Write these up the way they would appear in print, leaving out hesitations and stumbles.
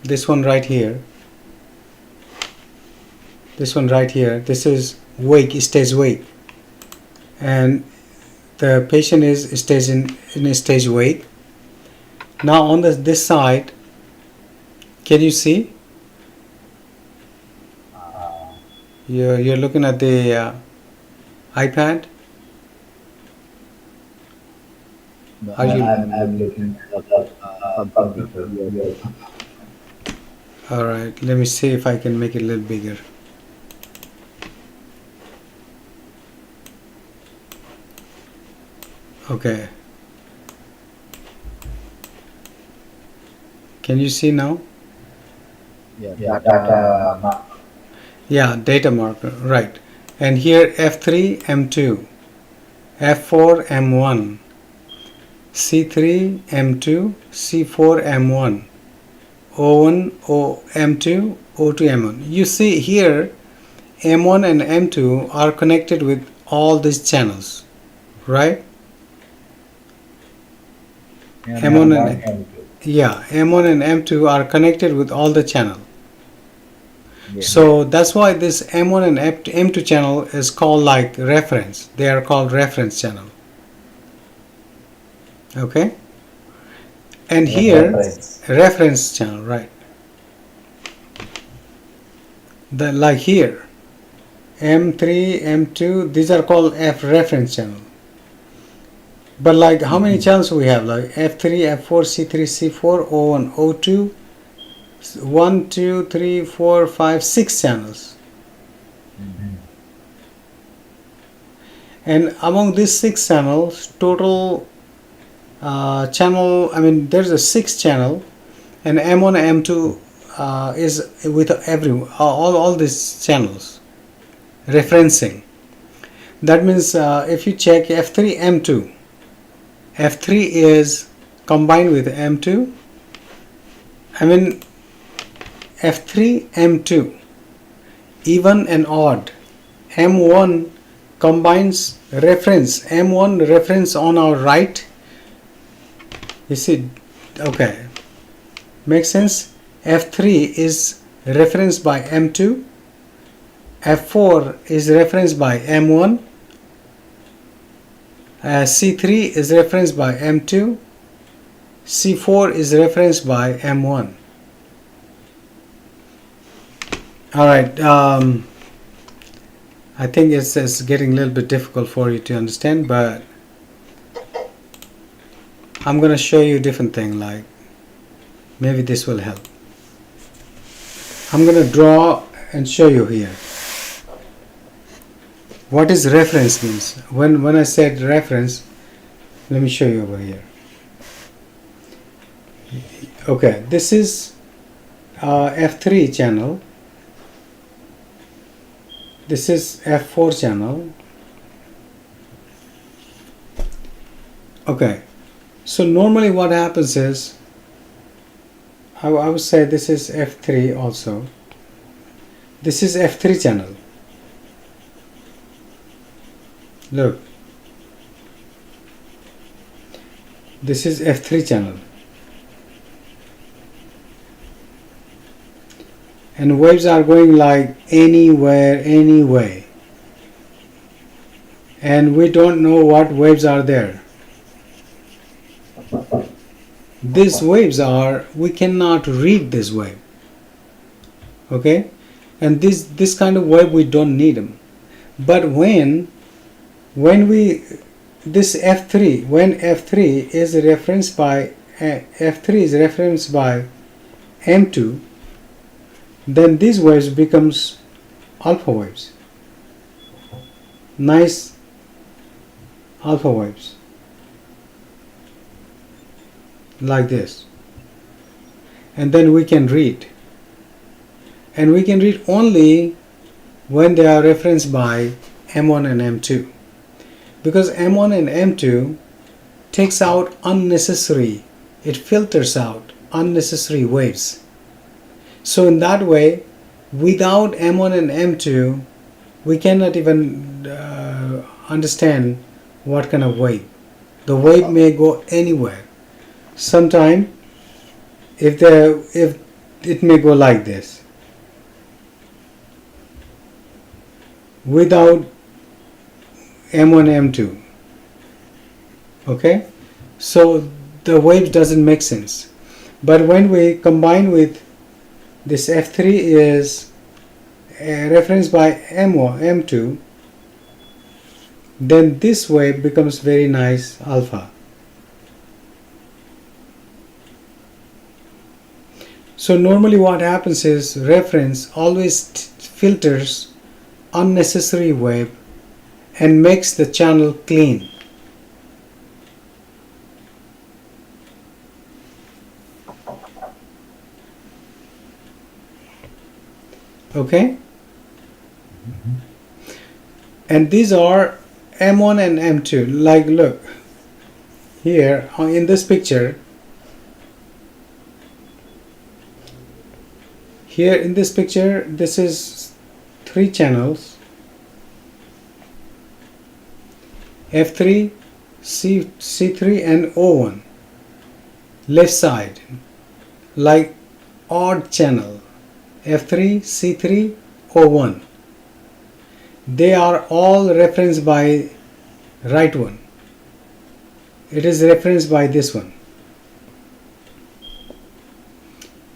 this one right here, this one right here, this is wake, stage wake, and the patient is stage in stage wake. Now on this side, can you see? You're looking at the iPad. Are you? I'm looking at the computer. Yes. All right. Let me see if I can make it a little bigger. Okay. Can you see now? Yeah, data map. Yeah, data marker, right. And here F3, M2, F4, M1, C3, M2, C4, M1, O1, M2, O2, M1. You see here M1 and M2 are connected with all these channels, right? M1 M1 and M2. yeah, M1 and M2 are connected with all the channel. Yeah. So that's why this M1 and M2 channel is called like reference. They are called reference channel. Okay? And here Reference. reference channel, right? Like here M3, M2, these are called F reference channel. But like how many channels we have? Like F3, F4, C3, C4, O1, O2, 1, 2, 3, 4, 5, 6 channels. And among these 6 channels, total channel, I mean, there's a 6 channel, and M1, M2 is with all these channels referencing. That means if you check F3, M2, F3 is combined with M2. I mean F3, M2, even and odd. M1 combines reference. M1 reference on our right. You see, okay, makes sense. F3 is referenced by M2. F4 is referenced by M1. C3 is referenced by M2. C4 is referenced by M1. All right. I think it's getting a little bit difficult for you to understand, but I'm going to show you a different thing, like maybe this will help. I'm going to draw and show you here. What is reference means? When I said reference, let me show you over here. Okay, this is F3 channel. This is F4 channel. Okay, so normally what happens is, I would say this is F3 also. This is F3 channel. Look, this is F3 channel, and waves are going like anywhere, anyway, and we don't know what waves are there. These waves are, we cannot read this wave, okay, and this kind of wave we don't need them. But when this F3, when F3 is referenced by M2, then these waves becomes alpha waves, nice alpha waves, like this, and then we can read, and we can read only when they are referenced by M1 and M2, because M1 and M2 takes out unnecessary, it filters out unnecessary waves. So in that way, without M1 and M2, we cannot even understand what kind of wave. The wave may go anywhere. Sometime, if it may go like this without M1 M2. Okay, so the wave doesn't make sense. But when we combine with this F3 is referenced by M1 M2, then this wave becomes very nice alpha. So normally what happens is reference always filters unnecessary wave and makes the channel clean. Okay? And these are M1 and M2. Like, look here in this picture. Here in this picture, this is 3 channels: F3, C3 and O1. Left side, like odd channel, F3, C3, O1. They are all referenced by right one. It is referenced by this one.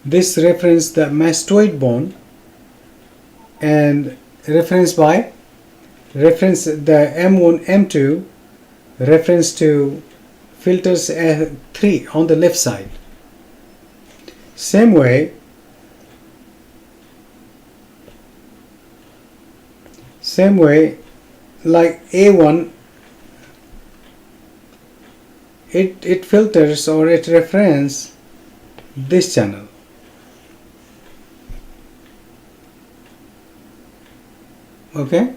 This reference the mastoid bone, and reference by reference the M1 M2 reference to filters 3 on the left side. Same way like A1, it filters or it reference this channel. Okay,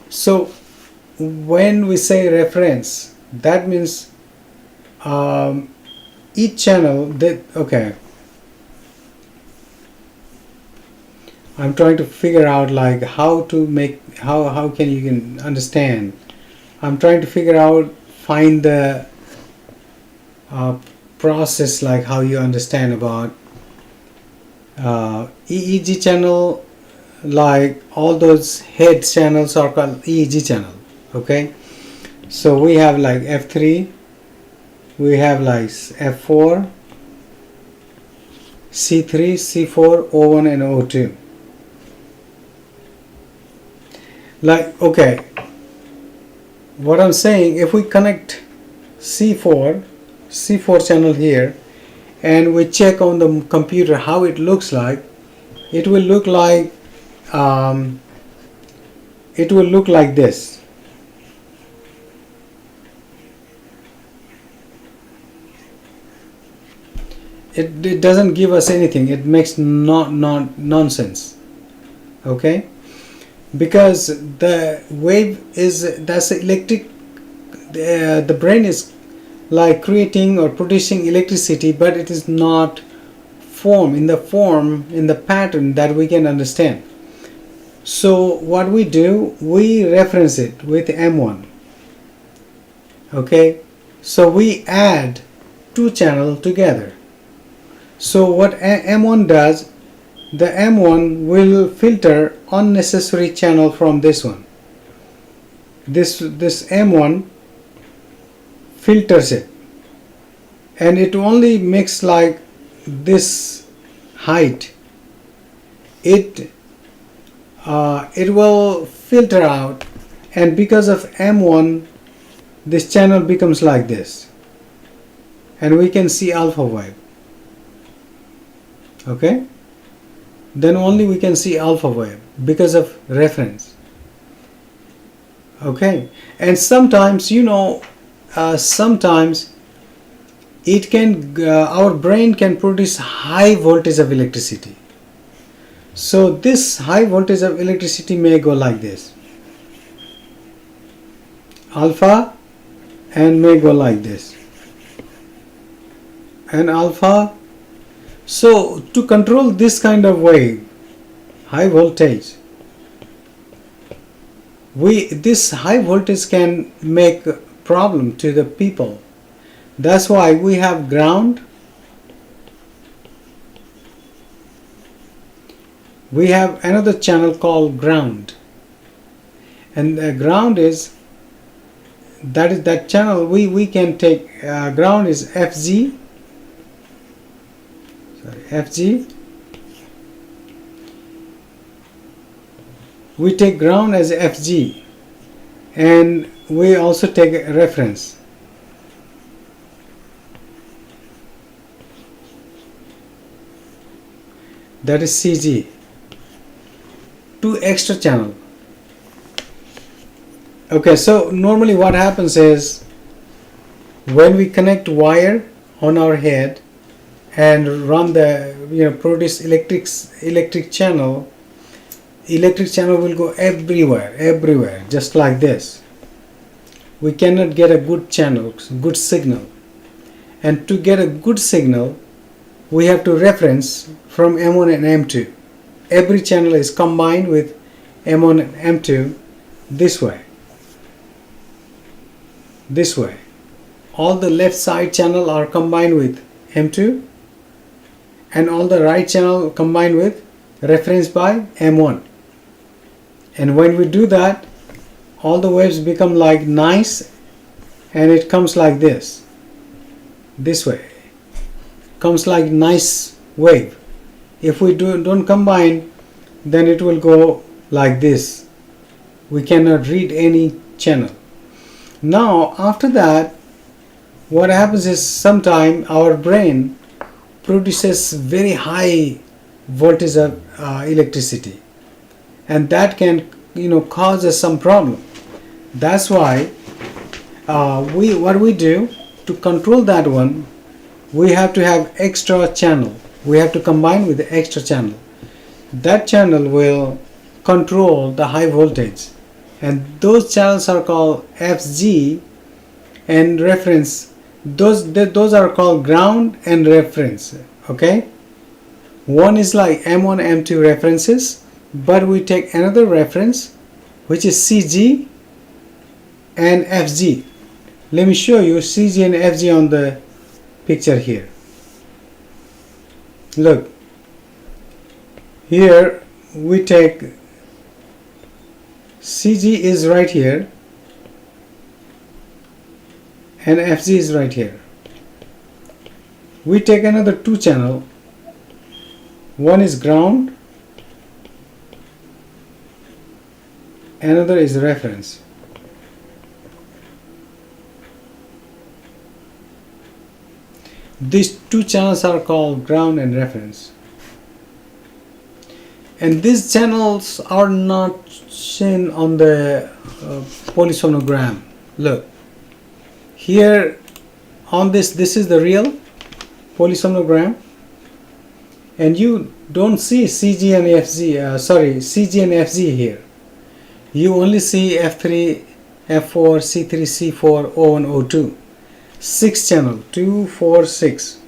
so when we say reference, that means each channel that, okay, I'm trying to figure out like how to make, how can you can understand. I'm trying to figure out, find the process, like how you understand about EEG channel. Like all those head channels are called EEG channel. Okay, so we have like F3, we have like F4, C3, C4, O1 and O2. Like, okay, what I'm saying, if we connect C4 channel here and we check on the computer how it looks like, it will look like this. It doesn't give us anything. It makes nonsense. Okay, because the wave is, that's electric. The brain is like creating or producing electricity, but it is not in the pattern that we can understand. So what we do, we reference it with M1. Okay, so we add 2 channels together. So what M1 does, the M1 will filter unnecessary channel from this one. This M1 filters it, and it only makes like this height. It will filter out, and because of M1 this channel becomes like this, and we can see alpha wave. Okay, then only we can see alpha wave because of reference. Okay, and sometimes, you know, sometimes it can our brain can produce high voltage of electricity. So this high voltage of electricity may go like this, alpha, and may go like this, and alpha. So to control this kind of wave, high voltage, this high voltage can make a problem to the people. That's why we have ground we have another channel called ground, and ground is that channel we can take. Ground is FG, FG. We take ground as FG, and we also take a reference. That is CG. Two extra channel. Okay, so normally what happens is when we connect wire on our head and run the produce electric channel will go everywhere, just like this. We cannot get a good signal, and to get a good signal we have to reference from M1 and M2. Every channel is combined with M1 and M2 this way. All the left side channel are combined with M2, and all the right channel combined with reference by M1. And when we do that, all the waves become like nice, and it comes like this way. Comes like nice wave. If we don't combine, then it will go like this. We cannot read any channel. Now after that, what happens is sometime our brain produces very high voltage of electricity, and that can cause us some problem. That's why what we do to control that one, we have to have extra channel. We have to combine with the extra channel. That channel will control the high voltage, and those channels are called FG and reference. Those are called ground and reference. Okay, one is like M1 M2 references, but we take another reference which is CG and FG. Let me show you CG and FG on the picture here. Look, here we take CG is right here and FG is right here. We take another two channel. One is ground, another is reference. These two channels are called ground and reference, and these channels are not seen on the polysomnogram. Look here on this is the real polysomnogram, and you don't see CG and CG and FG here. You only see F3, F4, C3, C4, O1, O2. 6 channel, 2, 4, 6.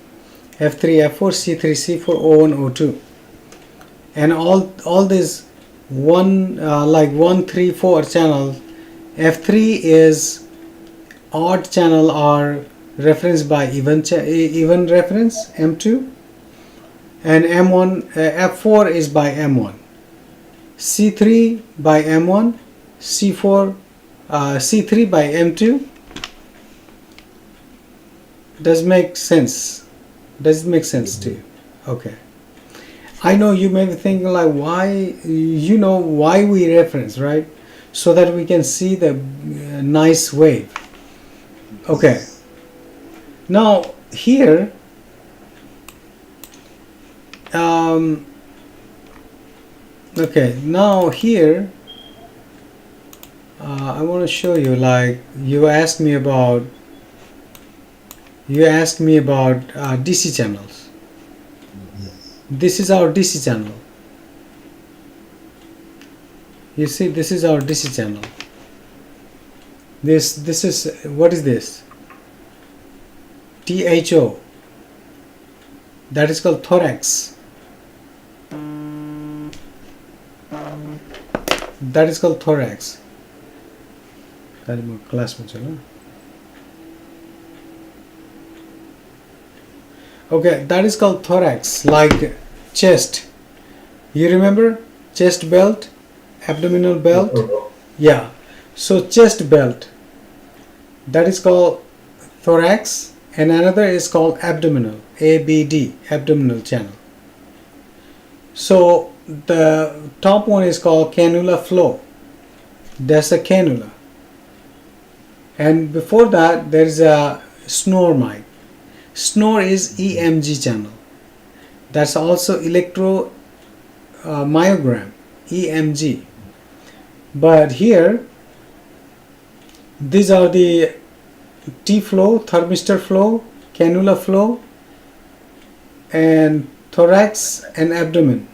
F3, F4, C3, C4, O1, O2. And all these 1, 3, 4 channel. F3 is odd channel or referenced by even reference, M2. And M1, F4 is by M1. C3 by M1, C4, C3 by M2. Does it make sense? Does it make sense to you? Okay. I know you may be thinking like, why we reference, right? So that we can see the nice wave. Okay. Now here, okay. Now here, I want to show you. Like you asked me about DC channels. Yes. This is our DC channel. You see, this is our DC channel. This is, what is this? THO. That is called thorax. That is called thorax. That is my class में चलो. Okay, that is called thorax, like chest. You remember chest belt, abdominal belt? Yes. Yeah. So chest belt, that is called thorax, and another is called abdominal, ABD, abdominal channel. So the top one is called cannula flow. That's a cannula. And before that there is a snore mic. Snore is EMG channel. That's also electro myogram, EMG. But here these are the T flow, thermistor flow, cannula flow, and thorax and abdomen.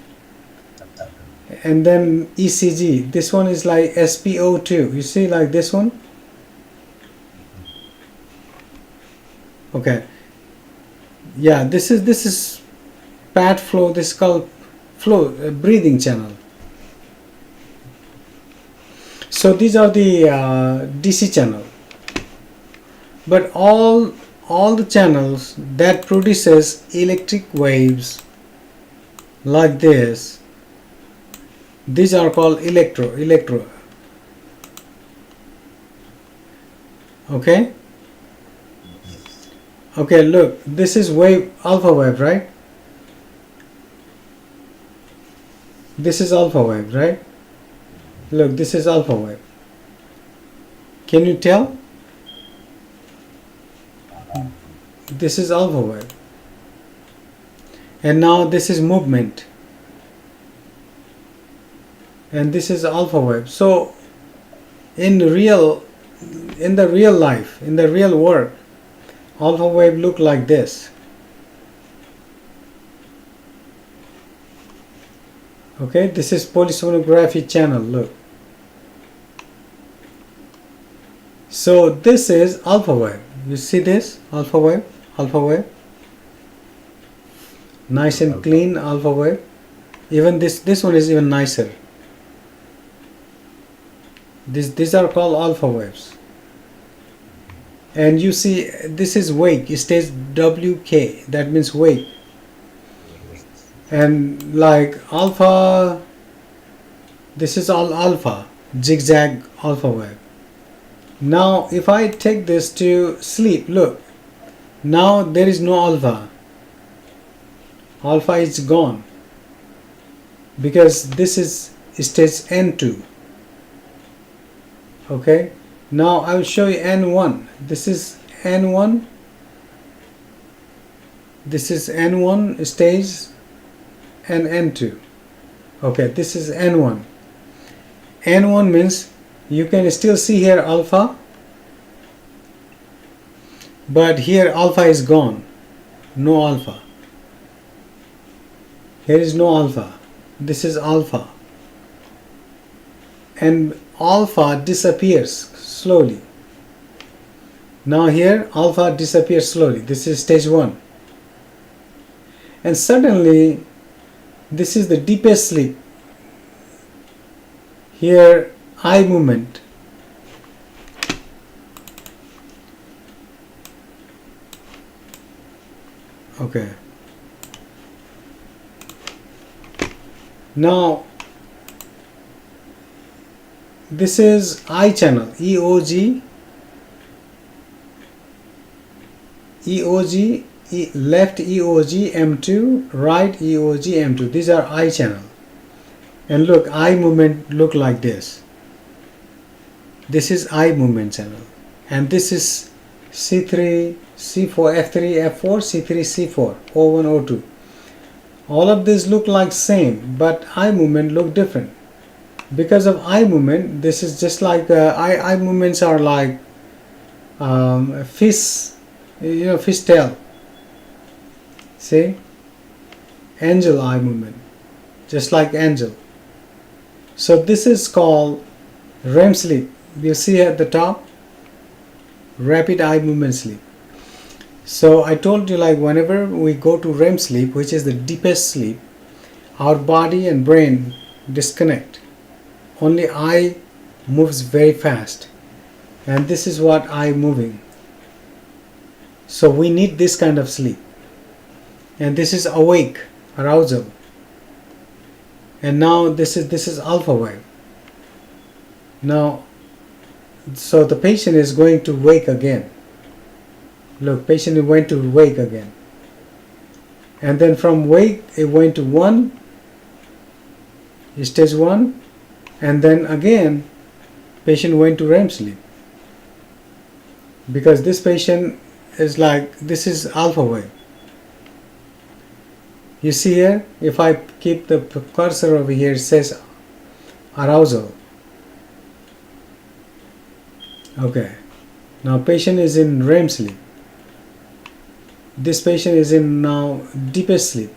And then ECG. This one is like SpO2. You see, like this one? Okay. Yeah, this is pad flow. This is called flow, breathing channel. So these are the DC channel. But all the channels that produces electric waves like this, these are called electro. Okay. Okay, look, this is wave, alpha wave, right? This is alpha wave, right? Look, this is alpha wave. Can you tell? This is alpha wave. And now this is movement. And this is alpha wave. So in the real life, in the real world, alpha wave look like this. Okay, this is polysomnography channel, look. So this is alpha wave. You see this? Alpha wave, alpha wave. Nice and clean alpha wave. Even this one is even nicer. These are called alpha waves. And you see this is wake. It stays WK. That means wake. And like alpha, this is all alpha, zigzag alpha wave. Now if I take this to sleep, look, now there is no alpha. Alpha is gone because this is stage N2. Okay, now I will show you N1. This is N1. This is N1 stage and N2. Okay, this is N1. N1 means you can still see here alpha, but here alpha is gone. No alpha. Here is no alpha. This is alpha. And alpha disappears slowly. Now here alpha disappears slowly. This is stage 1. And suddenly this is the deepest sleep. Here eye movement. Okay. Now this is eye channel, EOG, left EOG M2, right EOG M2. These are eye channel. And look, eye movement look like this. This is eye movement channel. And this is C3, C4, F3, F4, C3, C4, O1, O2. All of these look like same, but eye movement look different. Because of eye movement, this is just like eye movements are like fish, fish tail. See, angel eye movement, just like angel. So this is called REM sleep. You see at the top, rapid eye movement sleep. So I told you, like, whenever we go to REM sleep, which is the deepest sleep, our body and brain disconnect. Only eye moves very fast, and this is what eye moving. So we need this kind of sleep, and this is awake arousal. and now this is alpha wave. Now, so the patient is going to wake again. Look, patient went to wake again, and then from wake it went to 1, stage 1, and then again patient went to REM sleep, because this patient is like, this is alpha wave. You see here, if I keep the cursor over here, it says arousal. Okay, now patient is in REM sleep. This patient is in now deepest sleep,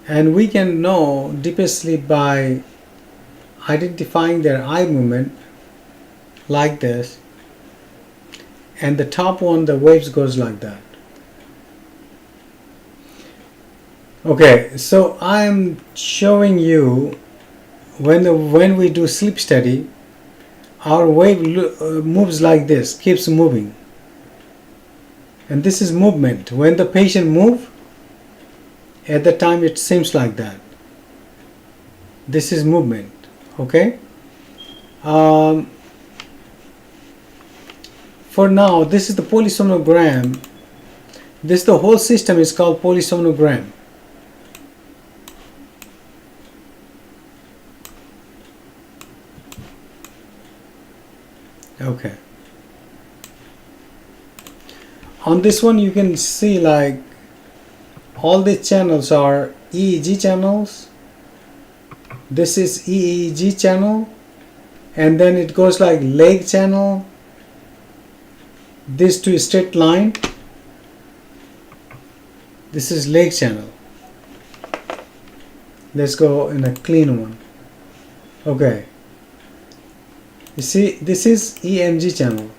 and we can know deepest sleep by identifying their eye movement like this, and the top one, the waves goes like that. Okay, so I am showing you when we do sleep study, our wave moves like this, keeps moving, and this is movement. When the patient move, at the time it seems like that. This is movement. Okay. For now, this is the polysomnogram. This, the whole system is called polysomnogram. Okay. On this one you can see like all the channels are EEG channels. This is EEG channel, and then it goes like leg channel, this to straight line. This is leg channel. Let's go in a clean one. Okay. You see, this is EMG channel.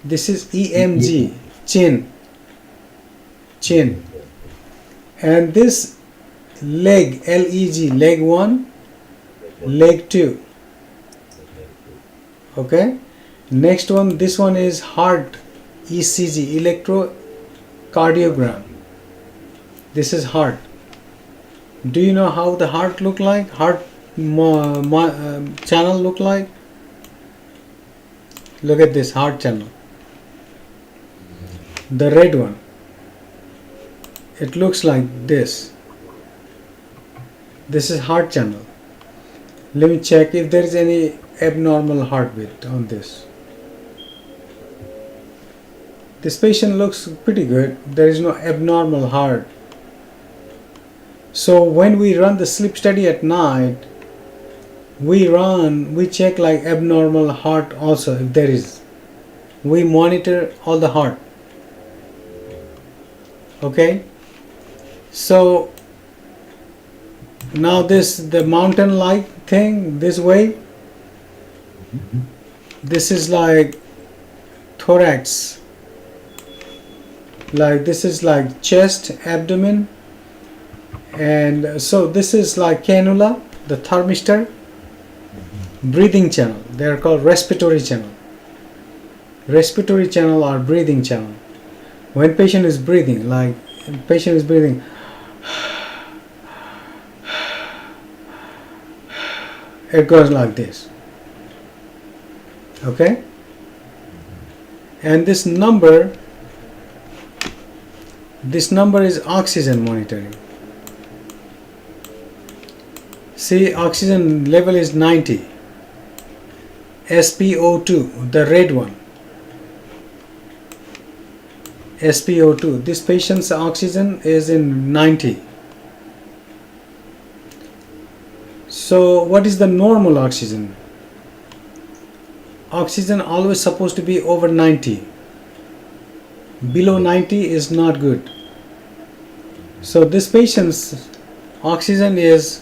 This is EMG, chin. And this leg, LEG, leg 1, leg 2. Okay. Next one, this one is heart, ECG, electrocardiogram. This is heart. Do you know how the heart look like? Heart channel look like? Look at this heart channel. The red one. It looks like this. This is heart channel. Let me check if there is any abnormal heartbeat on this. This patient looks pretty good. There is no abnormal heart. So when we run the sleep study at night, we check like abnormal heart also if there is. We monitor all the heart. Okay. So now the mountain like thing, this wave, this is like thorax. Like this is like chest, abdomen, and so this is like cannula, the thermistor, breathing channel. They are called respiratory channel. Respiratory channel or breathing channel. When patient is breathing, like patient is breathing, it goes like this. Okay, and this number is oxygen monitoring. See, oxygen level is 90. SpO2, the red one. SpO2. This patient's oxygen is in 90. So what is the normal oxygen? Oxygen always supposed to be over 90. Below 90 is not good. So this patient's oxygen is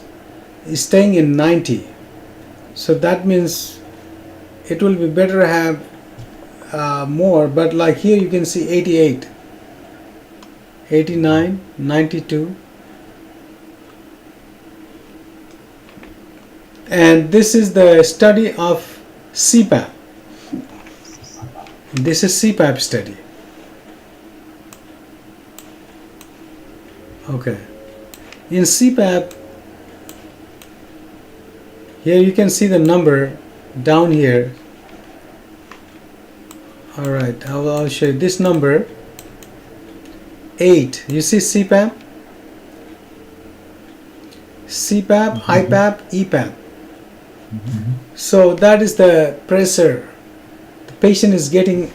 staying in 90. So that means it will be better to have more, but like here you can see 88, 89, 92. And this is the study of CPAP. This is CPAP study. Okay. In CPAP, here you can see the number down here. Alright, I'll show you this number 8. You see CPAP? CPAP, IPAP, EPAP. So that is the pressure. The patient is getting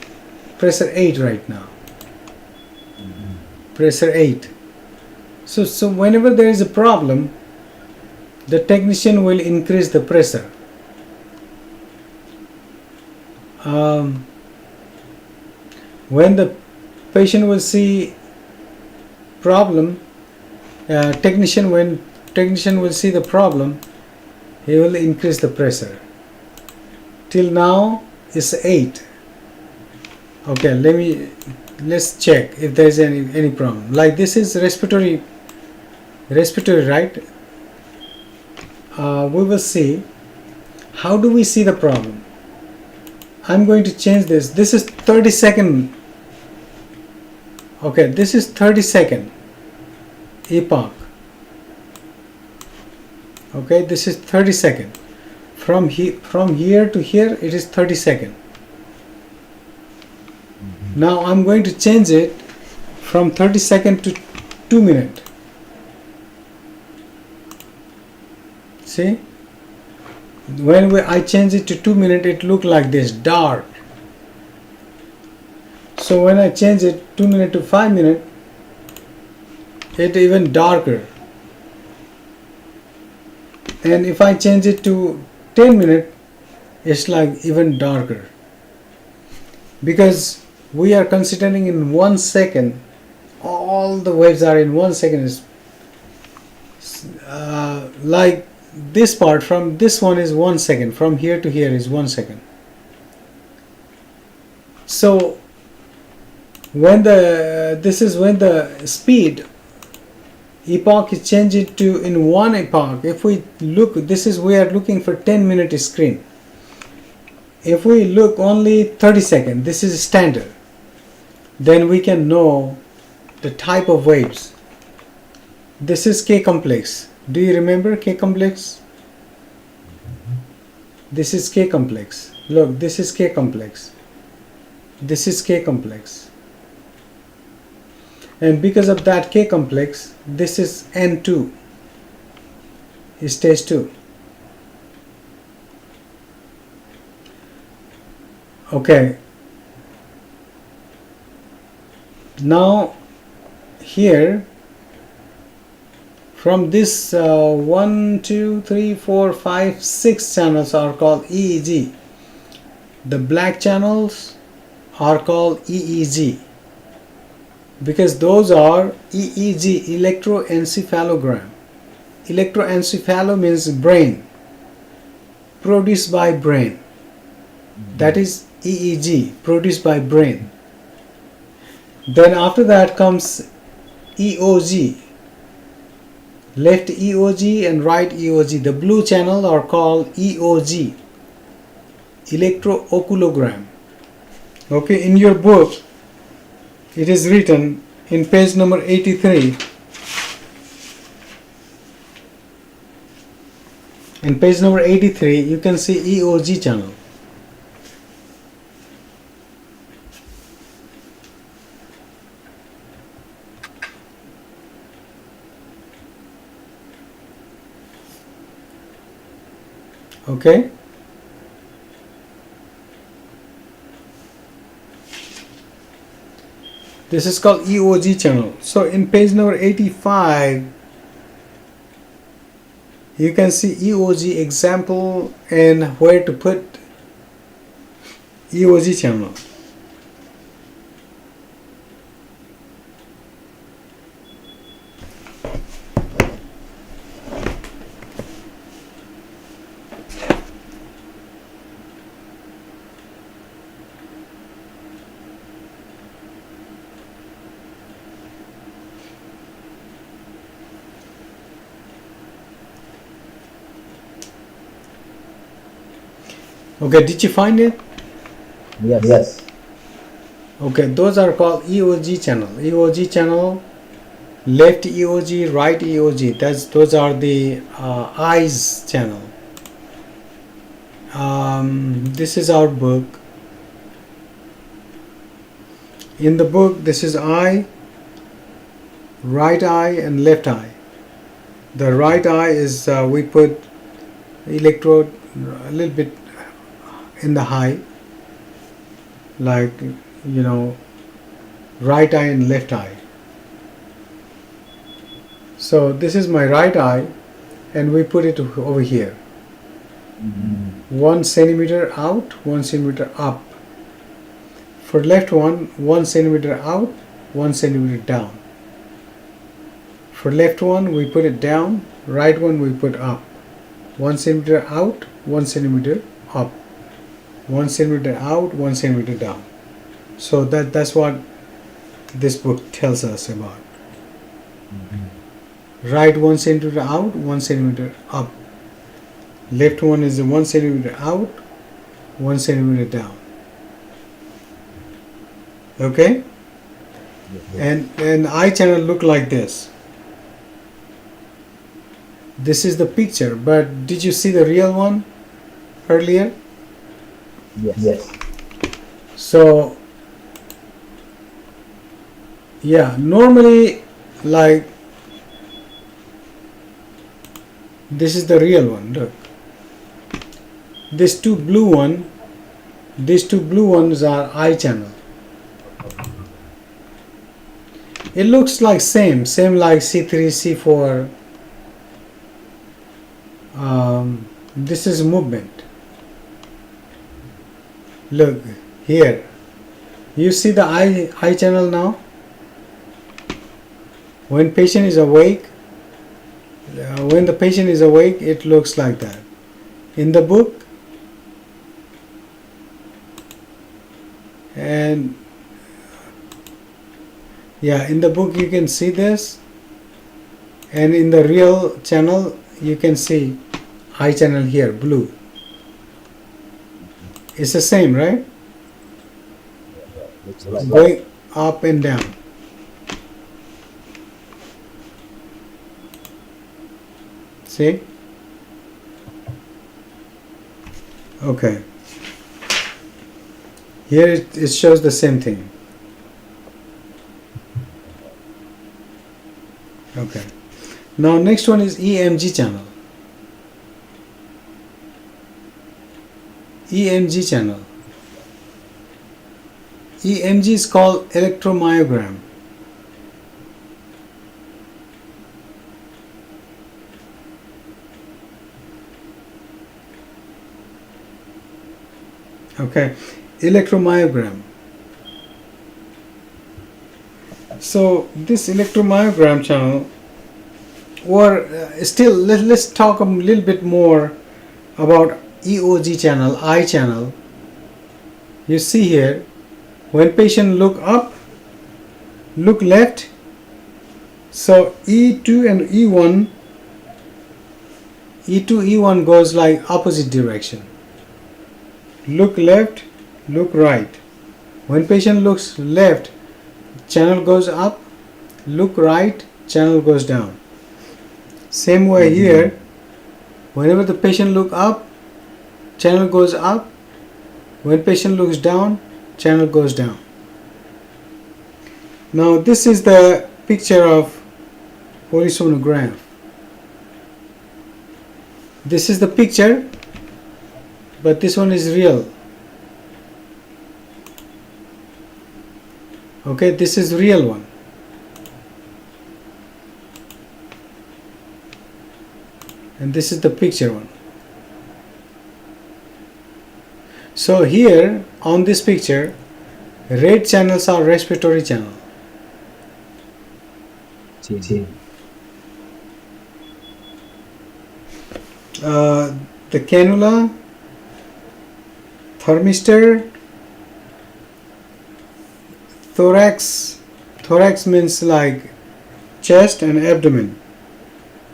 pressure 8 right now. Pressure 8. So whenever there is a problem, the technician will increase the pressure. When the patient will see problem, when technician will see the problem, he will increase the pressure. Till now is 8. Okay, let's check if there is any problem. Like this is respiratory, right? We will see. How do we see the problem? I'm going to change this. This is 30-second. Okay, this is 30-second epoch. Okay, this is 30-second. From here to here, it is 30-second. Now I'm going to change it from 30-second to 2 minute. See? When I change it to 2 minute, it look like this, dark. So when I change it 2 minute to 5 minute, it even darker. And if I change it to 10 minute, it's like even darker. Because we are considering in 1 second, all the waves are in 1 second. Like this part from this one is 1 second, from here to here is 1 second. So when this is when the speed epoch is changed to in one epoch. If we look, we are looking for 10-minute screen. If we look only 30 seconds, this is standard. Then we can know the type of waves. This is K complex. Do you remember K complex? This is K complex. Look, this is K complex. This is K complex. And because of that K complex, this is N2, stage 2. Okay. Now here, from this 1, 2, 3, 4, 5, 6 channels are called EEG. The black channels are called EEG because those are EEG, electroencephalogram. Electroencephalo means brain, produced by brain. That is EEG, produced by brain. Then after that comes EOG, left EOG and right EOG. The blue channel are called EOG, electrooculogram. Okay, in your book it is written in page number 83. In page number 83 you can see EOG channel. Okay. This is called EOG channel. So in page number 85 you can see EOG example and where to put EOG channel. Okay, did you find it? Yes. Okay, those are called EOG channel. EOG channel left EOG, right EOG. Those are the eyes channel. This is our book. In the book, this is eye, right eye and left eye. The right eye is we put electrode a little bit in the high, like right eye and left eye. So this is my right eye, and we put it over here. 1 centimeter out, 1 centimeter up. For left one, 1 centimeter out, 1 centimeter down. For left one, we put it down. Right one, we put up. 1 centimeter out, 1 centimeter up. 1 centimeter out, 1 centimeter down. So that's what this book tells us about. Right 1 centimeter out, 1 centimeter up. Left one is 1 centimeter out, 1 centimeter down. Okay? And eye channel look like this. This is the picture, but did you see the real one earlier? Yes. So yeah, normally like this is the real one. Look, these two blue ones are eye channel. It looks like same like C3, C4. This is movement. Look here. You see the eye channel now? When patient is awake, when the patient is awake, it looks like that. In the book, and yeah, in the book you can see this, and in the real channel you can see eye channel here, blue. It's the same, right? Looks like Going up and down. See? Okay. Here it shows the same thing. Okay. Now next one is EMG channel. EMG channel. EMG is called electromyogram. Okay, electromyogram. So this electromyogram channel, or still let's talk a little bit more about EOG channel, eye channel. You see here, when patient look up, look left, so E2 and E1, E2, E1 goes like opposite direction. Look left, look right. When patient looks left, channel goes up. Look right, channel goes down. Same way here, whenever the patient look up, channel goes up. When patient looks down, channel goes down. Now this is the picture of polysomnograph. This is the picture, but this one is real. Okay, this is real one. And this is the picture one. So here on this picture, red channels are respiratory channel. The cannula, thermistor, thorax. Thorax means like chest and abdomen.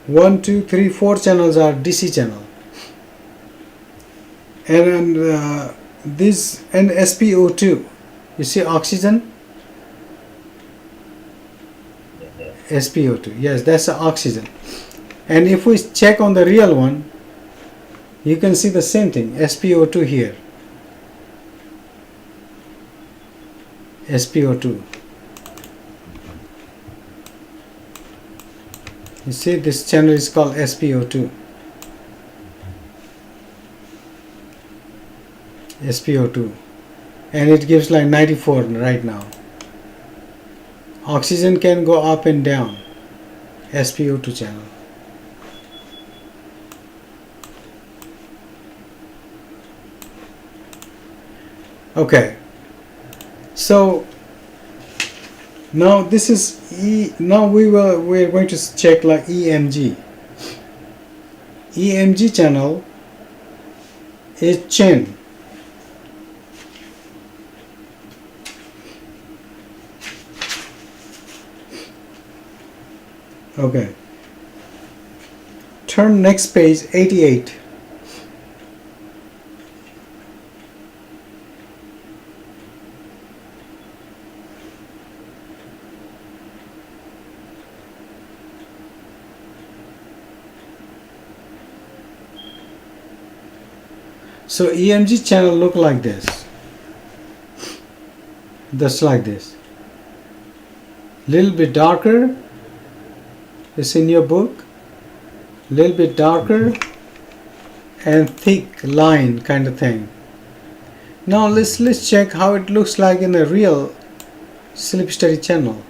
1, 2, 3, 4 channels are DC channel. And this and SpO2. You see oxygen. Yeah. SpO2. Yes, that's the oxygen. And if we check on the real one, you can see the same thing, SpO2 here. SpO2. You see, this channel is called SpO2. SpO2. And it gives like 94 right now. Oxygen can go up and down. SpO2 channel. Okay. So now this is now we're going to check like EMG. EMG channel is chin. Okay. Turn next page 88. So EMG channel look like this. Just like this. Little bit darker. It's in your book. Little bit darker and thick line kind of thing. Now let's check how it looks like in a real sleep study channel.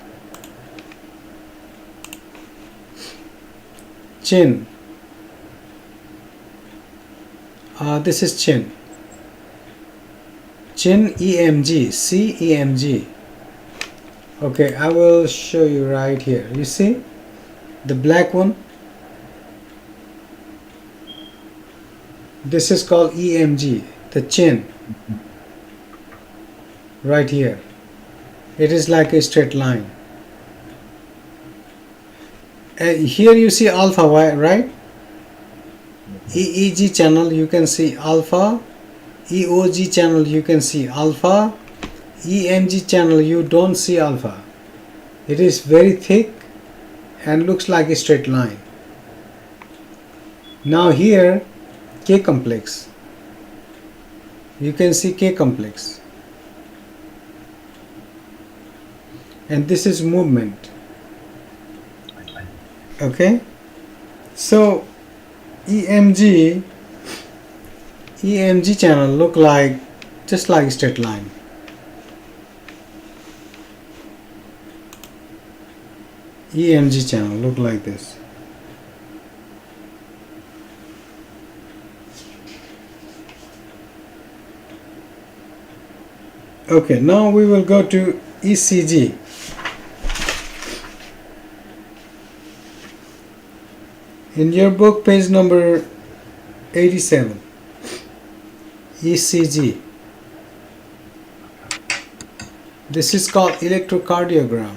Chin. This is chin. Chin EMG. C EMG. Okay, I will show you right here. You see the black one? This is called EMG, the chin. Right here. It is like a straight line. Here you see alpha, right? EEG channel you can see alpha. EOG channel you can see alpha. EMG channel you don't see alpha. It is very thick and looks like a straight line. Now here K complex. You can see K complex. And this is movement. Okay? So EMG channel look like just like a straight line. EMG channel look like this. Okay, now we will go to ECG. In your book, page number 87. ECG. This is called electrocardiogram.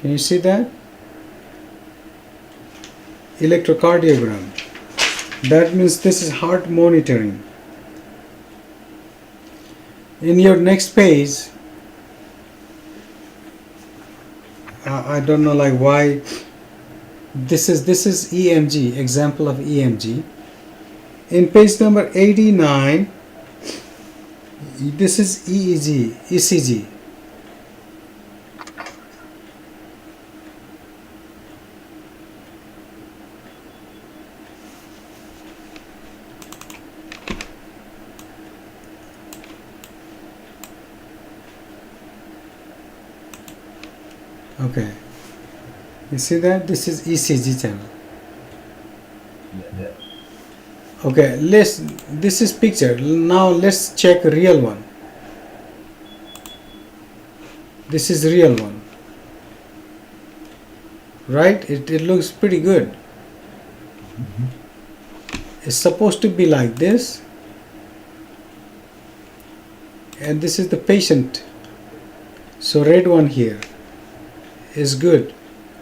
Can you see that? Electrocardiogram. That means this is heart monitoring. In your next page, I don't know like why this is EMG, example of EMG. In page number 89, this is ECG. Okay, you see that this is ECG channel. Yeah. Okay, this is picture. Now let's check real one. This is real one, right? It looks pretty good. It's supposed to be like this, and this is the patient. So red one here is good.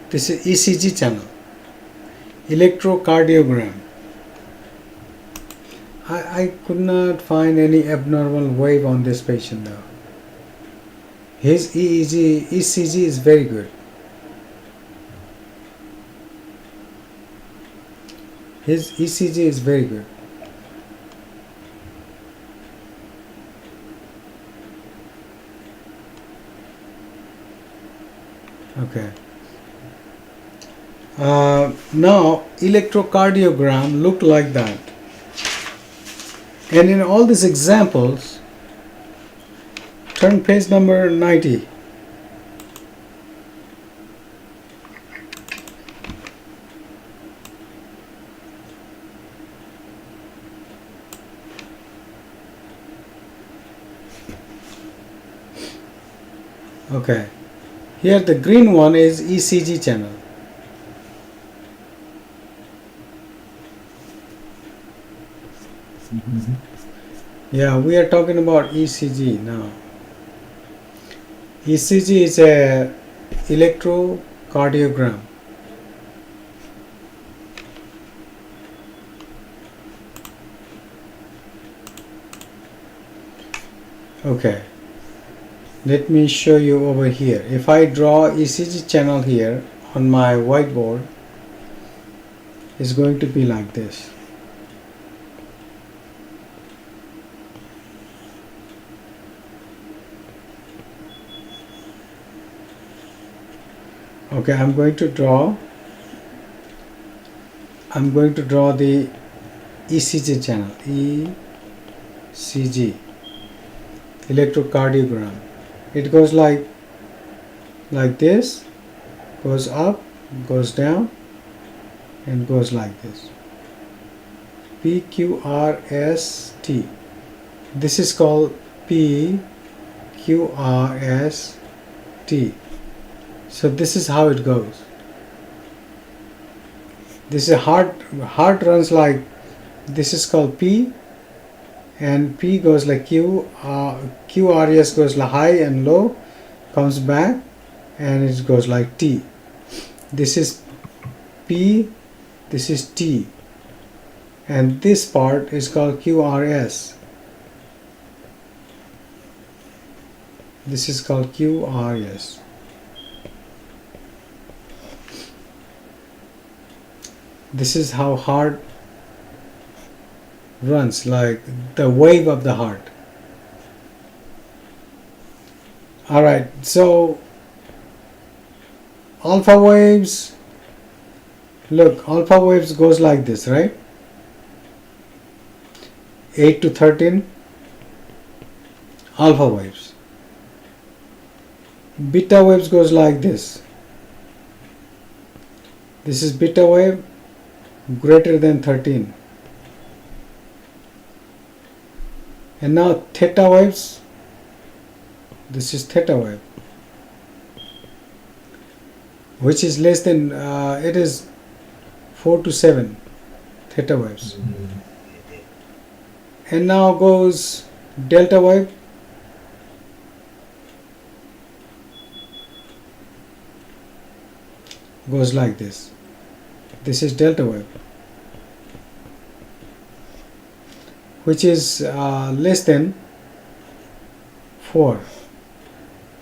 This is ECG channel, electrocardiogram. I could not find any abnormal wave on this patient though. His ECG is very good. His ECG is very good. Okay. Now electrocardiogram look like that. And in all these examples, turn page number 90. Okay. Here the green one is ECG channel. Yeah, we are talking about ECG now. ECG is a electrocardiogram. Okay, let me show you over here. If I draw ECG channel here on my whiteboard, it's going to be like this. Okay, I'm going to draw the ECG channel, ECG, electrocardiogram. It goes like this, goes up, goes down, and goes like this. PQRST. This is called PQRST. So this is how it goes. This is heart runs like this is called P, and P goes like Q. QRS goes like high and low, comes back, and it goes like T. This is P, this is T, and this part is called QRS. This is called QRS. This is how heart runs, like the wave of the heart. Alright, so alpha waves, look, alpha waves goes like this, right? 8 to 13 alpha waves. Beta waves goes like this. This is beta wave greater than 13. And now theta waves, this is theta wave, which is less than, it is 4 to 7 theta waves. And now goes delta wave, goes like this. This is delta wave, which is less than 4,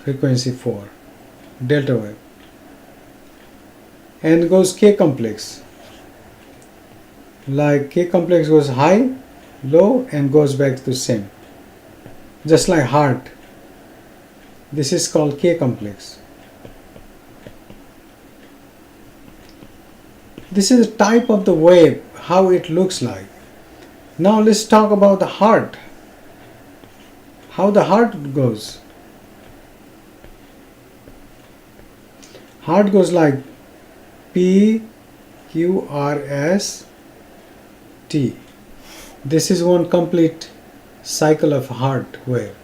frequency 4, delta wave. And goes K complex, like K complex goes high, low, and goes back to same, just like heart. This is called K complex. This is the type of the wave, how it looks like. Now let's talk about the heart. How the heart goes. Heart goes like P, Q, R, S, T. This is one complete cycle of heart wave.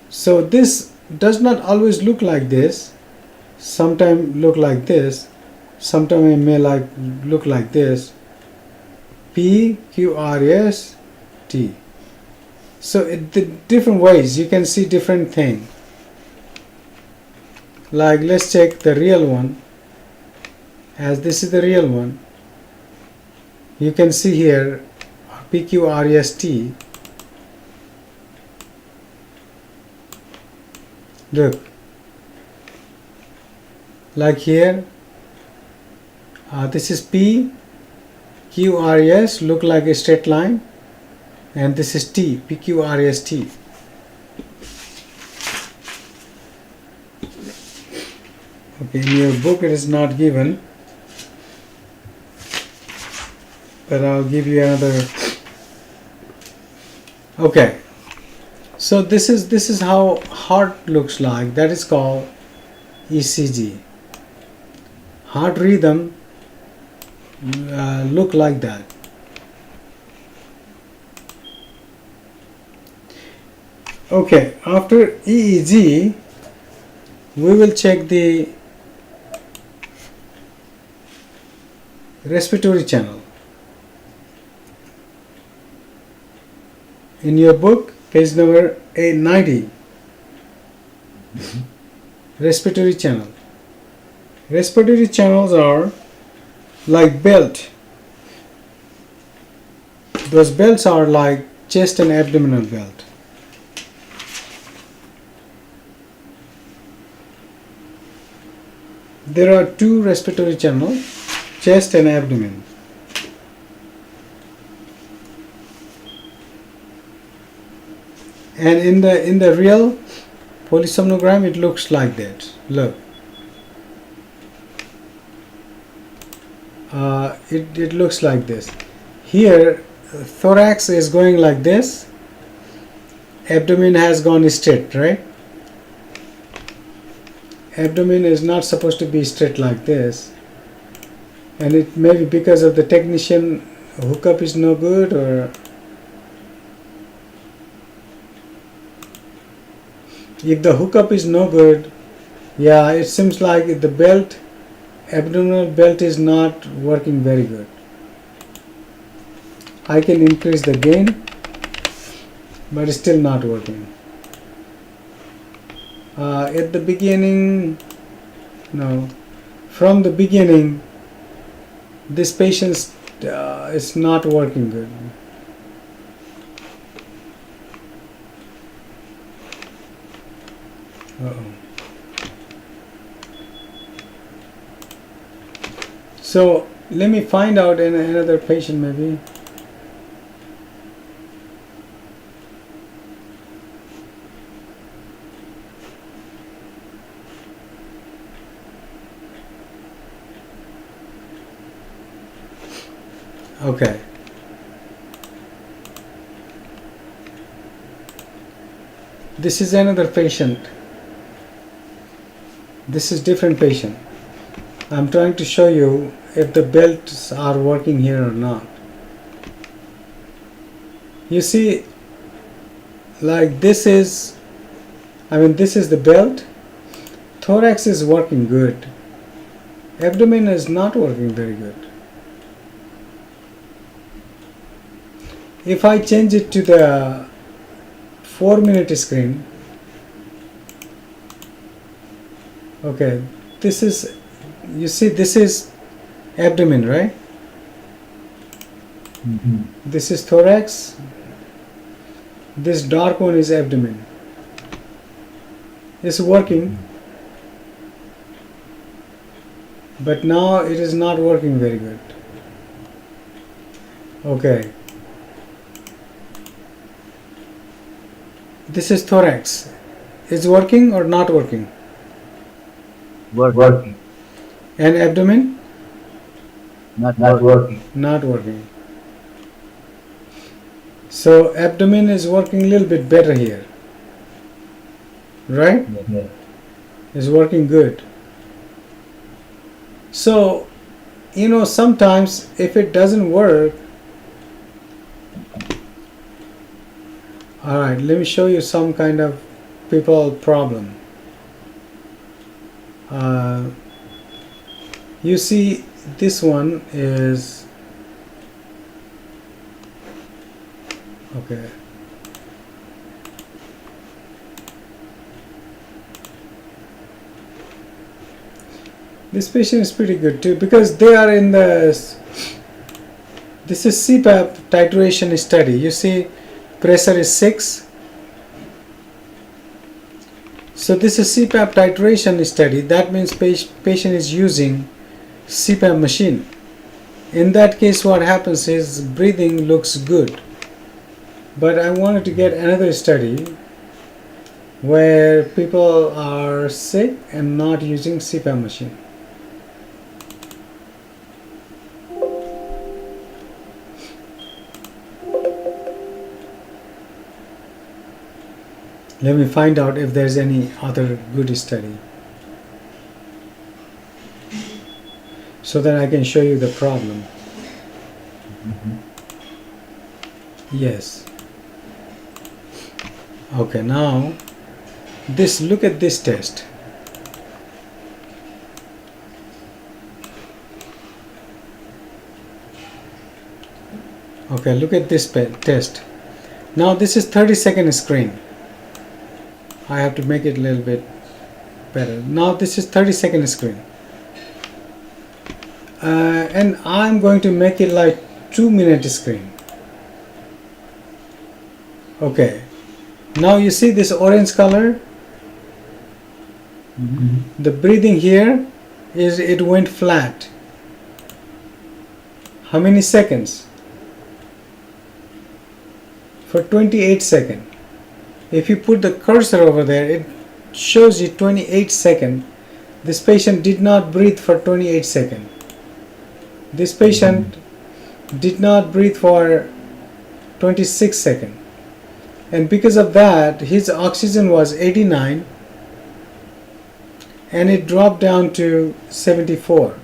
So this does not always look like this. Sometimes look like this. Sometimes it may look like this. P, Q, R, S, T. So the different ways you can see different thing. Like let's check the real one. As this is the real one, you can see here PQRST. Look, like here, this is P, Q, R, S, look like a straight line, and this is T, P, Q, R, S, T. Okay, in your book it is not given, but I'll give you another. Okay, so this is how heart looks like. That is called ECG. Heart rhythm look like that. Okay, after EEG, we will check the respiratory channel. In your book, page number 890, respiratory channel. Respiratory channels are like belt. Those belts are like chest and abdominal belt. There are two respiratory channels, chest and abdomen. And in the real polysomnogram, it looks like that. Look, it looks like this. Here, thorax is going like this. Abdomen has gone straight, right? Abdomen is not supposed to be straight like this, and it may be because of the technician hookup is no good, or if the hookup is no good, yeah, it seems like the belt, abdominal belt is not working very good. I can increase the gain, but it's still not working. At the beginning, no, from the beginning, this patient is not working good. So let me find out another patient maybe. Okay. This is another patient. This is different patient. I'm trying to show you if the belts are working here or not. You see, like this is the belt. Thorax is working good. Abdomen is not working very good. If I change it to the 4-minute screen, okay, this is, you see, this is abdomen, right? Mm-hmm. This is thorax. This dark one is abdomen. It's working, but now it is not working very good. Okay. This is thorax. Is working or not working? Working. And abdomen? Not working. Not working. So abdomen is working a little bit better here. Right? Yeah. Is working good. So, you know, sometimes if it doesn't work, alright, let me show you some kind of people problem. You see, this one is okay. This patient is pretty good too, because they are in the This is CPAP titration study. You see pressure is 6. So this is CPAP titration study. That means patient is using CPAP machine. In that case, what happens is breathing looks good. But I wanted to get another study where people are sick and not using CPAP machine. Let me find out if there's any other good study so that I can show you the problem. Yes. Okay, now look at this test. Okay, look at this test. Now this is 30-second screen. I have to make it a little bit better. Now this is 30-second screen. And I'm going to make it like 2-minute screen. Okay. Now you see this orange color? The breathing here it went flat. How many seconds? For 28 seconds. If you put the cursor over there, it shows you 28 seconds. This patient did not breathe for 28 seconds. This patient did not breathe for 26 seconds. And because of that, his oxygen was 89 and it dropped down to 74.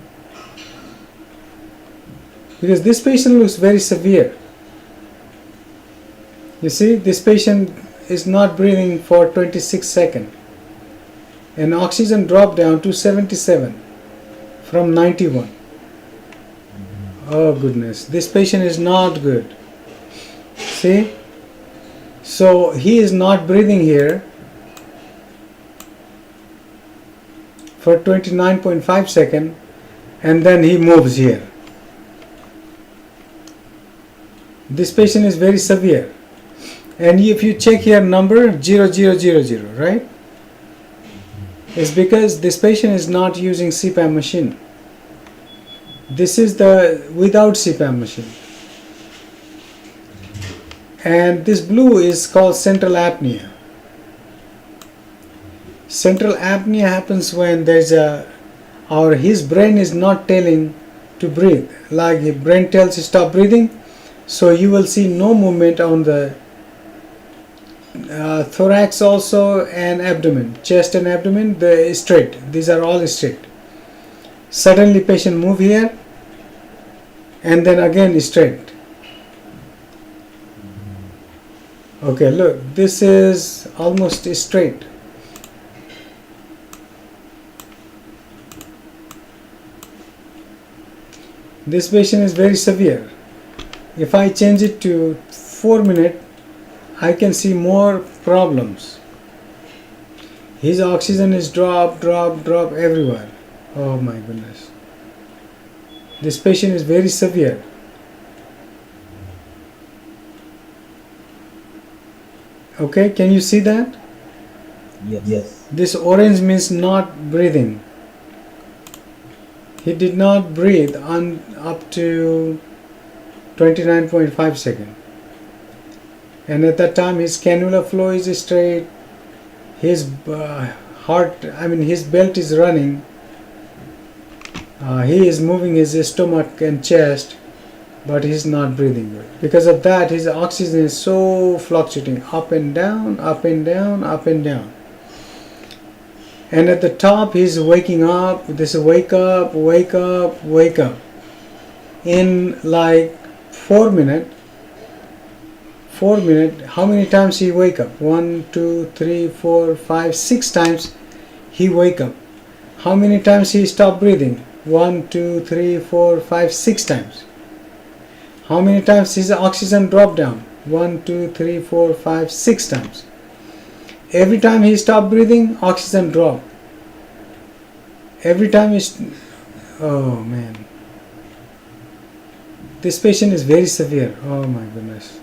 Because this patient looks very severe. You see, this patient is not breathing for 26 seconds. And oxygen dropped down to 77 from 91. Oh goodness, this patient is not good. See? So he is not breathing here for 29.5 seconds and then he moves here. This patient is very severe. And if you check here number 0000, right? It's because this patient is not using CPAP machine. This is the without CPAP machine. And this blue is called central apnea. Central apnea happens when there's his brain is not telling to breathe. Like the brain tells you stop breathing, so you will see no movement on the thorax also and abdomen, chest and abdomen, the straight. These are all straight. Suddenly patient move here and then again straight. Okay, look, this is almost straight. This patient is very severe. If I change it to 4 minutes, I can see more problems. His oxygen is drop everywhere. Oh my goodness. This patient is very severe. Okay, can you see that? Yes. This orange means not breathing. He did not breathe up to 29.5 seconds. And at that time his cannula flow is straight, his his belt is running, he is moving his stomach and chest, but he's not breathing good. Because of that, his oxygen is so fluctuating, up and down, up and down, up and down. And at the top he's waking up, this wake up, wake up, wake up. In like 4 minutes, how many times he wake up? 1, 2, 3, 4, 5, 6 times he wake up. How many times he stop breathing? 1, 2, 3, 4, 5, 6 times. How many times his oxygen drop down? 1, 2, 3, 4, 5, 6 times. Every time he stop breathing, oxygen drop. Every time oh man. This patient is very severe. Oh my goodness.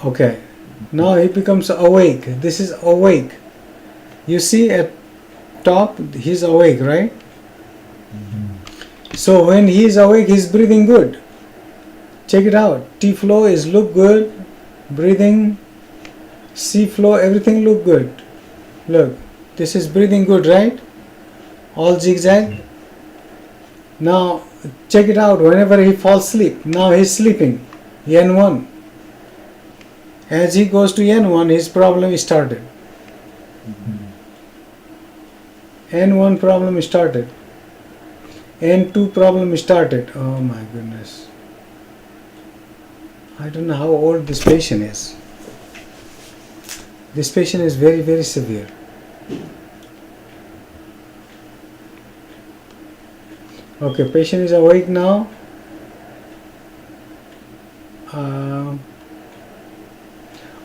Okay, now he becomes awake. This is awake. You see at top, he's awake, right? So when he is awake, he's breathing good. Check it out. T flow is look good. Breathing, C flow, everything look good. Look, this is breathing good, right? All zigzag. Now check it out. Whenever he falls asleep, now he's sleeping. N1. As he goes to N1, his problem started. N1 problem started. N2 problem started. Oh my goodness. I don't know how old this patient is. This patient is very, very severe. Okay, patient is awake now.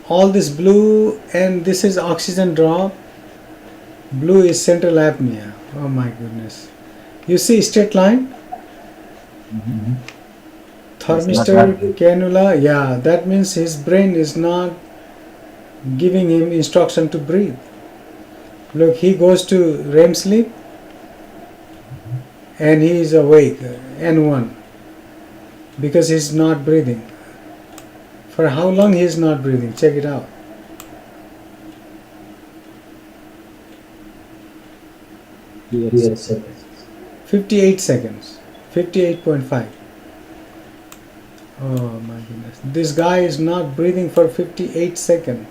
All this blue and this is oxygen drop. Blue is central apnea. Oh my goodness. You see straight line? Thermistor, cannula. Yeah, that means his brain is not giving him instruction to breathe. Look, he goes to REM sleep and he is awake, N1, because he's not breathing. For how long he is not breathing? Check it out. Yes. 58 seconds. 58.5. Oh my goodness. This guy is not breathing for 58 seconds.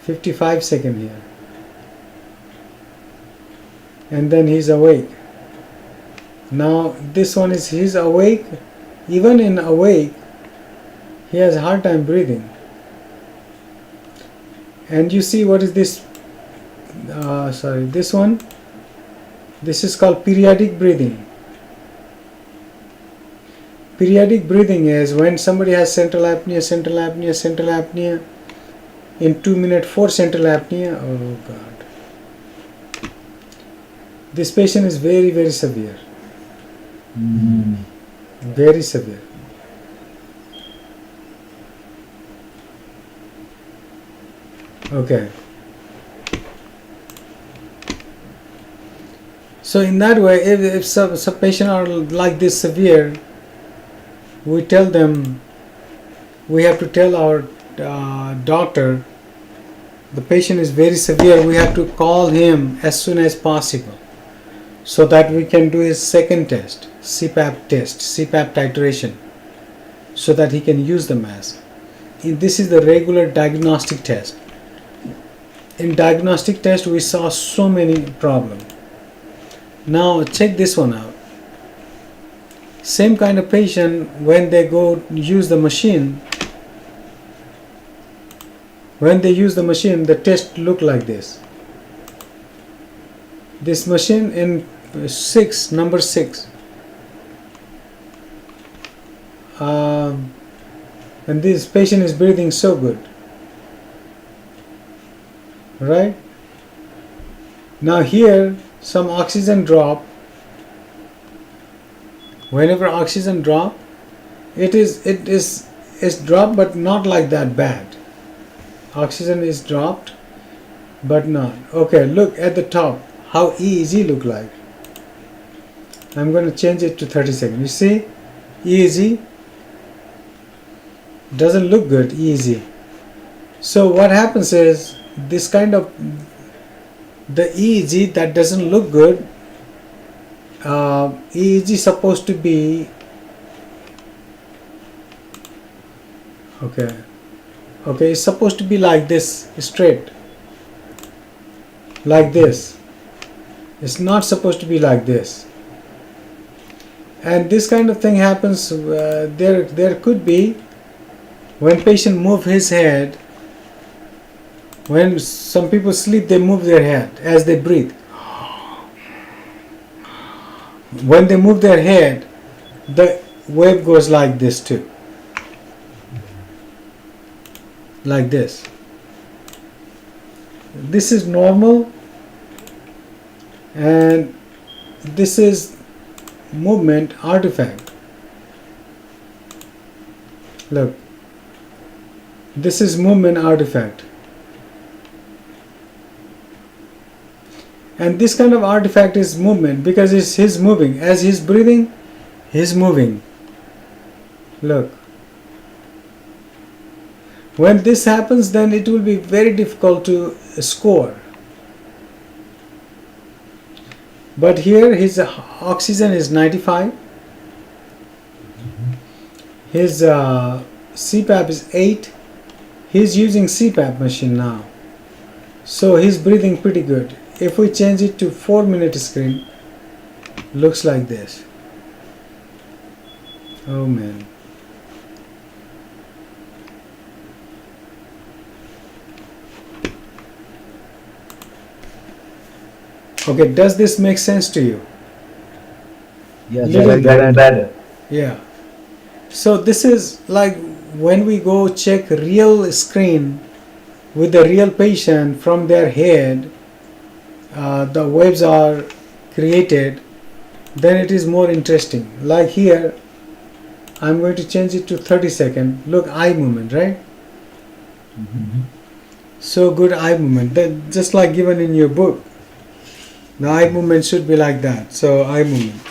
55 seconds here. And then he's awake. Now this one is, he's awake. Even in awake, he has a hard time breathing. And you see what is this? This one. This is called periodic breathing. Periodic breathing is when somebody has central apnea, central apnea, central apnea. In 2 minutes, 4 central apnea. Oh God. This patient is very, very severe. Very severe. Okay. So in that way, if some patients are like this severe, we tell them, we have to tell our doctor, the patient is very severe, we have to call him as soon as possible so that we can do his second test, CPAP test, CPAP titration, so that he can use the mask. This is the regular diagnostic test. In diagnostic test, we saw so many problems. Now check this one out. Same kind of patient, when they go use the machine, the test look like this. This machine in number 6, and this patient is breathing so good, right? Now here some oxygen drop. Whenever oxygen drop, it is dropped, but not like that bad. Oxygen is dropped, but not. Okay, look at the top, how EEG look like. I'm going to change it to 30 seconds. You see, EEG doesn't look good, EEG. So what happens is, this kind of, the EEG that doesn't look good, EEG supposed to be, okay, it's supposed to be like this, straight, like this. It's not supposed to be like this. And this kind of thing happens, there could be, when patient move his head, when some people sleep, they move their head as they breathe. When they move their head, the wave goes like this too. Like this. This is normal, and this is movement artifact. Look, this is movement artifact. And this kind of artifact is movement because he's moving. As he's breathing, he's moving. Look. When this happens, then it will be very difficult to score. But here his oxygen is 95. His CPAP is 8. He's using CPAP machine now. So he's breathing pretty good. If we change it to 4-minute screen, looks like this. Oh man. Okay, does this make sense to you? Yes, Little better. Yeah. So this is like when we go check real screen with the real patient from their head, the waves are created, then it is more interesting. Like here, I'm going to change it to 30 second. Look, eye movement, right? So good eye movement. That just like given in your book. The eye movement should be like that. So eye movement.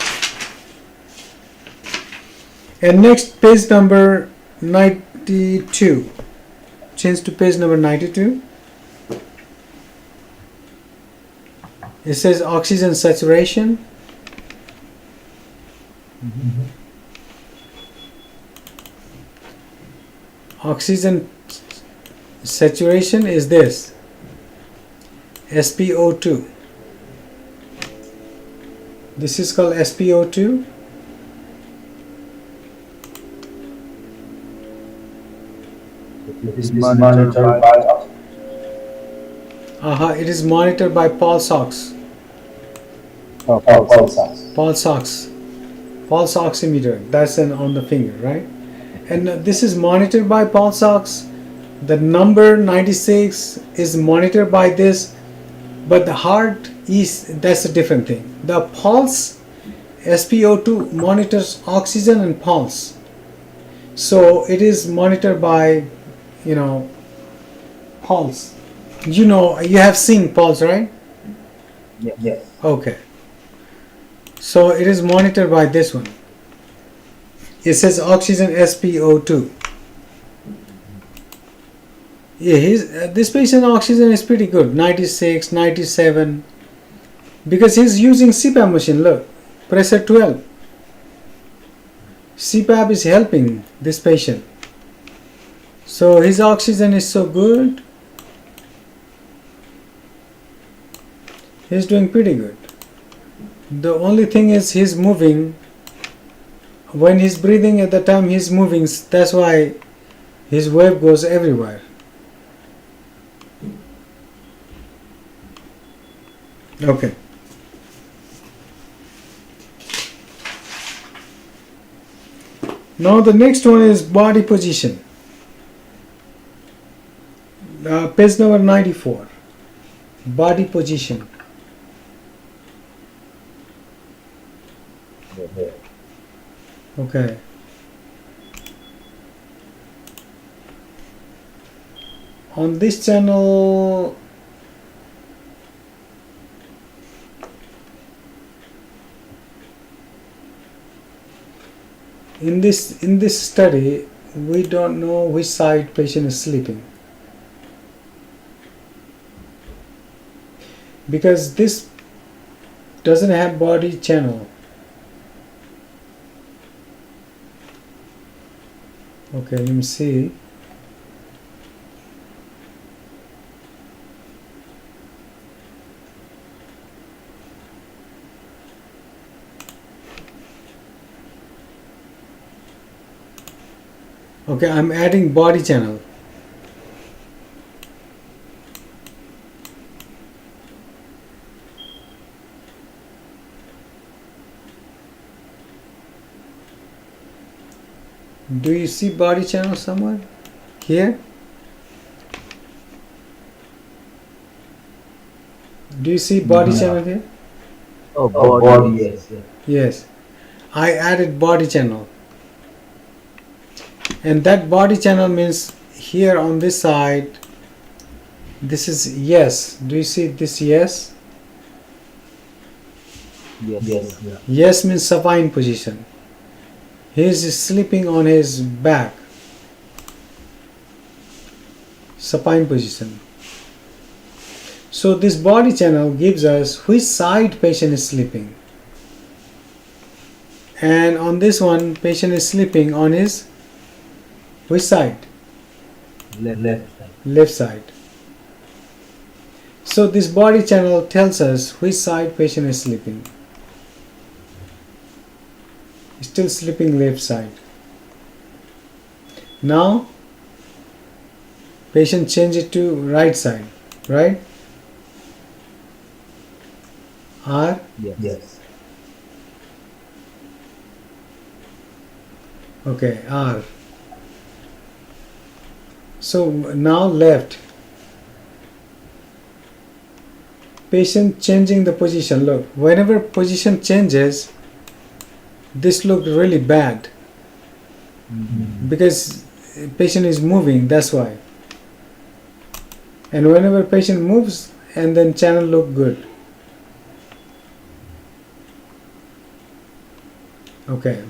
And next, page number 92. Change to page number 92. It says oxygen saturation. Oxygen saturation is this, SpO2. This is called SpO2. It is monitored by It is monitored by pulse ox. Pulse ox. Pulse oximeter. That's on the finger, right? And this is monitored by pulse ox. The number 96 is monitored by this, but the heart is, that's a different thing. The pulse, SpO2 monitors oxygen and pulse. So it is monitored by, pulse. You have seen pulse, right? Yes. Okay. So it is monitored by this one. It says oxygen SpO2. Yeah, this patient oxygen is pretty good, 96, 97, because he's using CPAP machine. Look, pressure 12. CPAP is helping this patient. So his oxygen is so good. He's doing pretty good. The only thing is he's moving. When he's breathing at the time he's moving, that's why his wave goes everywhere. Okay. Now the next one is body position. Page number 94. Body position. Okay. On this channel, in this study, we don't know which side patient is sleeping, because this doesn't have body channel. Okay, let me see. Okay, I'm adding body channel. Do you see body channel somewhere? Here? Do you see body channel here? Oh, body, yes. Yes. I added body channel, and that body channel means here on this side, this is yes. Do you see this yes? Yes. Yes means supine position. He is sleeping on his back. Supine position. So this body channel gives us which side patient is sleeping. And on this one, patient is sleeping on his which side? Left side. Left side. So this body channel tells us which side patient is sleeping. Still sleeping left side. Now patient change it to right side, right? R. Yes. Okay, R. So now left. Patient changing the position. Look, whenever position changes, this looks really bad because patient is moving, that's why. And whenever patient moves, and then channel look good. Okay.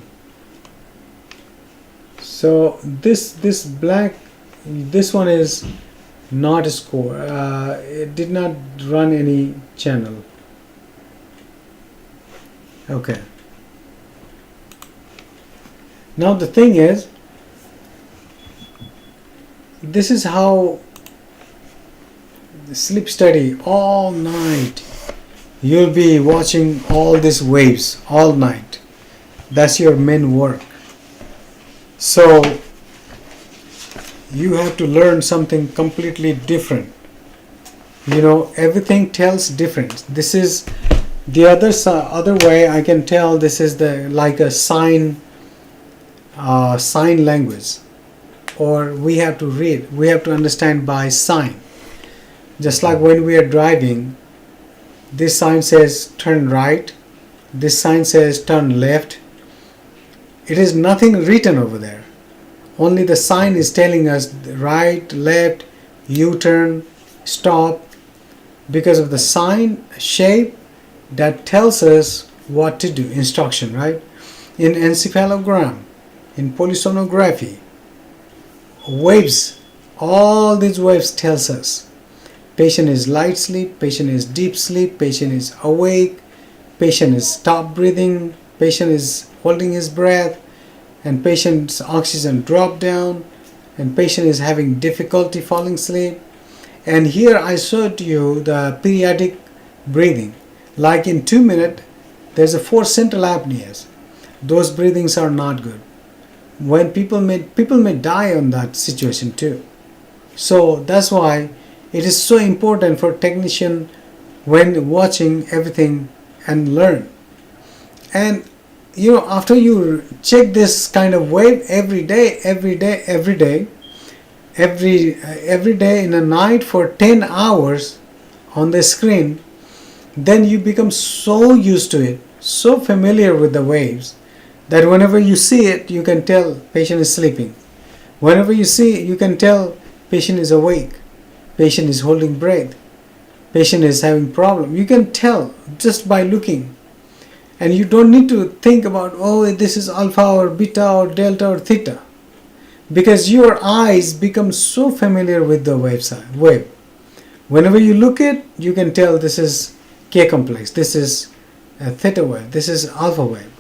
So this black, this one is not a score. It did not run any channel. Okay. Now the thing is, this is how sleep study all night. You'll be watching all these waves all night. That's your main work. So you have to learn something completely different. You know, everything tells different. This is the other way I can tell. This is the like a sign language, or we have to read. We have to understand by sign. Just like when we are driving, this sign says turn right. This sign says turn left. It is nothing written over there. Only the sign is telling us right, left, U-turn, stop. Because of the sign shape that tells us what to do, instruction, right? In encephalogram, in polysomnography, waves, all these waves tells us patient is light sleep, patient is deep sleep, patient is awake, patient is stop breathing, patient is holding his breath, and patient's oxygen drop down, and patient is having difficulty falling asleep. And here I showed you the periodic breathing. Like in 2 minutes, there's a 4 central apneas. Those breathings are not good. When people may die on that situation too. So that's why it is so important for technician when watching everything and learn. And you know, after you check this kind of wave every day in a night for 10 hours on the screen, then you become so used to it, so familiar with the waves, that whenever you see it, you can tell patient is sleeping. Whenever you see it, you can tell patient is awake, patient is holding breath, patient is having problem. You can tell just by looking. And you don't need to think about, oh, this is alpha or beta or delta or theta, because your eyes become so familiar with the wave. Whenever you look at, you can tell this is K complex, this is a theta wave, this is alpha wave,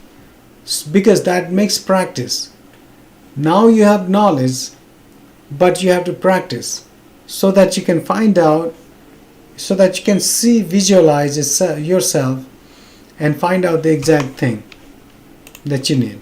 because that makes practice. Now you have knowledge, but you have to practice so that you can find out, so that you can see, visualize yourself and find out the exact thing that you need.